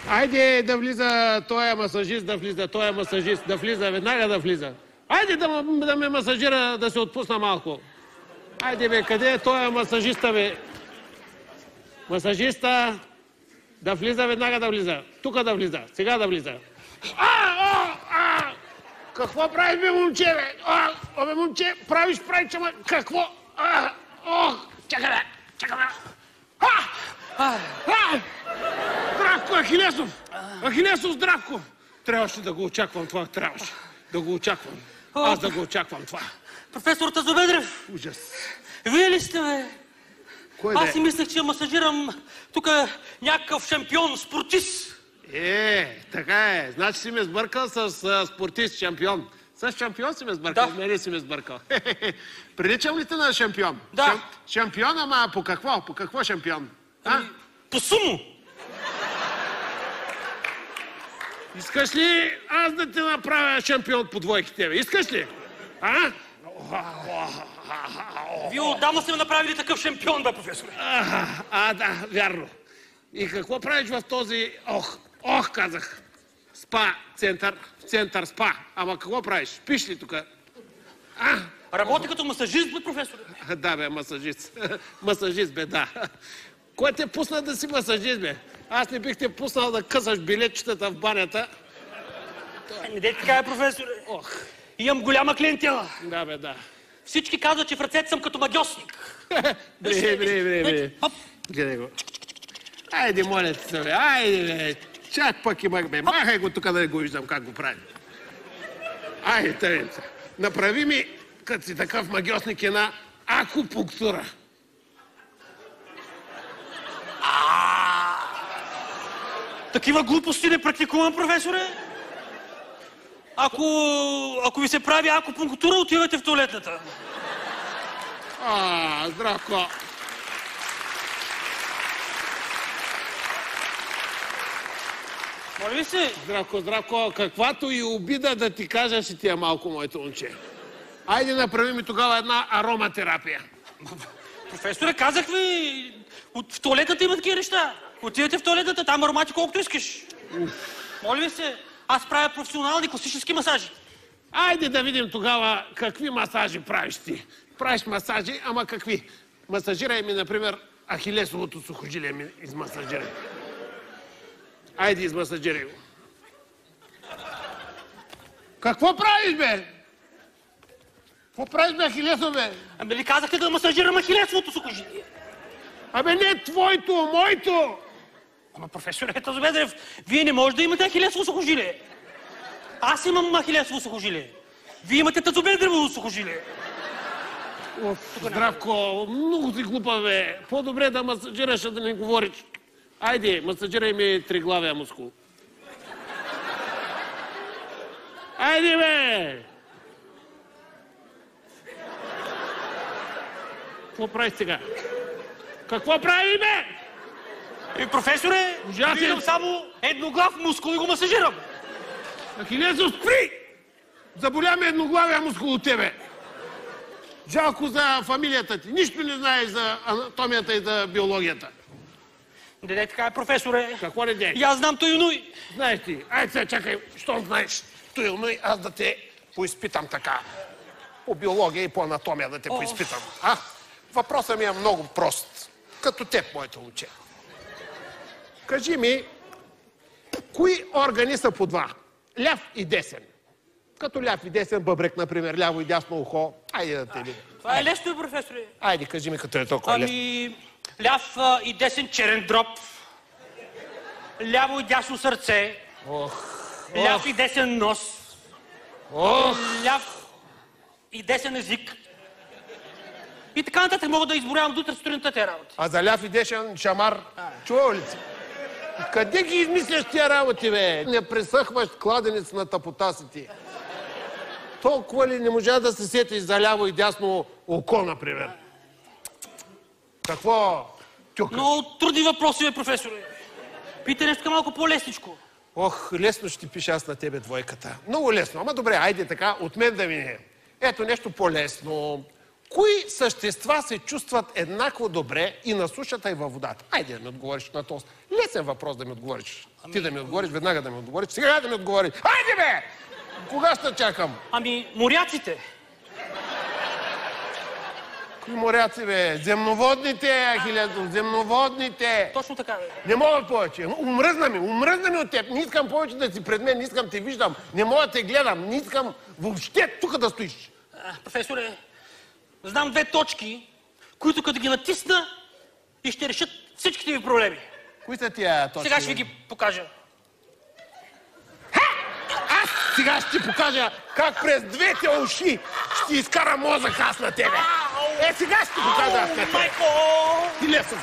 Айде да влиза този масажист, да влиза, веднага да влиза. Айде да ме масажира, да се отпусна малко. Айде бе, къде е този масажиста бе? Масажиста, да влиза, веднага да влиза. Тук да влиза, сега да влиза. Какво правиш бе, момче бе? Абе, момче, правиш, ама какво? Чакай бе. Здравко, Ахилесов! Ахилесов, здравко! Трябваше да го очаквам това, трябваше да го очаквам. Аз да го очаквам това. Професор Тазобедрев! Ужас. Вие ли сте, бе? Кой Аз си мислех, че масажирам тук някакъв шампион, спортист. Така е. Значи си ме сбъркал с спортист, шампион. С шампион си ме сбъркал, мене си ме сбъркал. Приличам ли те на шампион? Да. Шампион, ама по какво? По какво шампион? По сумо. Искаш ли аз да те направя шампион по двойките, бе? Искаш ли? Вие отдавна сте ме направили такъв шампион, бе, професоре. Да, вярно. И какво правиш в този, казах, спа център спа. Ама какво правиш? Спиш ли тук? Работи като масажист, бе, професоре. Да, бе, масажист. Масажист, бе, да. Кой те пусна да си масажист, бе? Аз не бих те пуснал да късаш билетчетата в банята. Не дей така, професоре. Имам голяма клиентела. Да, бе, да. Всички казват, че в ръцете съм като магьосник. Бре. Гледай го. Айде, моля ти се, бе. Айде, бе. Чак пък и мък, бе. Махай го тук да не го виждам как го прави. Айде, тъй. Направи ми, като си такъв магьосник, една акупунктура. Такива глупости не практикувам, професоре. Ако ви се прави акупунктура, отивате в туалетната. Здравко. Моля ви се. Здравко. Каквато и обида да ти кажа, ще ти е малко, моето момче. Айде, направи ми тогава една ароматерапия. Професоре, казах ви, в туалетата има такива неща. Отивате в туалетата, там аромати колкото искаш. Моля ви се, аз правя професионални класически масажи. Айде да видим тогава какви масажи правиш ти. Правиш масажи, ама какви? Масажирай ми, например, ахилесовото сухожилие ми измасажирай. Айде, измасажирай го. Какво правиш, бе? Какво правиш, бе, ахилесо, бе? Ами ли казахте да масажирам ахилесовото сухожилие? Абе, не твоето, моето! Ама, професоре Тазобедрев, вие не можете да имате ахилесово сухожилие. Аз имам ахилесово сухожилие. Вие имате Тазобедрево сухожилие. Здравко, много си глупа, бе. По-добре да масажираш, а да не говориш. Айде, масажирай ми триглавия мускул. Айде, бе! Какво правиш сега? Какво прави, бе? Професоре, виждам само едноглав мускул и го масажирам. Ахилесов, спри! Заболя ме едноглавия мускул от тебе. Жалко за фамилията ти. Нищо не знаеш за анатомията и за биологията. Не дай така, професоре. Какво не дей? И аз знам Тойонуй. Знаеш ти. Айде сега, чакай. Щом знаеш Тойонуй, аз да те поизпитам така. По биология и по анатомия да те поизпитам. Въпросът ми е много прост. Като теб, моето момче. Кажи ми, кои органи са по два? Ляв и десен. Като ляв и десен бъбрек, например, ляво и дясно ухо. Айде да те видим. Това е лесно, професоре. Айде, кажи ми, като е толкова лесно. Ляв и десен черен дроб. Ляво и дясно сърце. Ляв и десен нос. Ляв и десен език. И така нататък мога да изборявам до утре сутринта тези работи. А за ляв и десен шамар, чувал ли си? Къде ги измисляш тия работи, бе? Не пресъхваш кладенец на тъпота си ти. Толкова ли не можа да се сетиш за ляво и дясно око, например? Какво тюкаш? Много трудни въпроси, бе, професоре. Питай нещо малко по-лесничко. Лесно ще ти пиша аз на тебе двойката. Много лесно. Ама добре, айде така, от мен да мине. Ето нещо по-лесно. Кои същества се чувстват еднакво добре и на сушата, и във водата? Айде да ми отговориш на този лесен въпрос да ми отговориш. Ти да ми отговориш, веднага да ми отговориш, сега да ми отговориш. Айде бе! Кога ще чакам? Моряците. Кои моряци, бе? Земноводните, Хилядо, земноводните. Точно така, бе. Не мога повече. Умръзна ми от теб. Не искам повече да си пред мен, не искам те виждам. Не мога да те гледам, не искам въобще тук да стоиш. Професоре, знам 2 точки, които като ги натисна и ще решат всичките ви проблеми. Кои са тия точки? Сега ще ви ги покажа. Аз сега ще ти покажа как през 2 уши ще изкара мозък аз на тебе. Сега ще ти покажа аз на тебе. Майко! Ти лесен.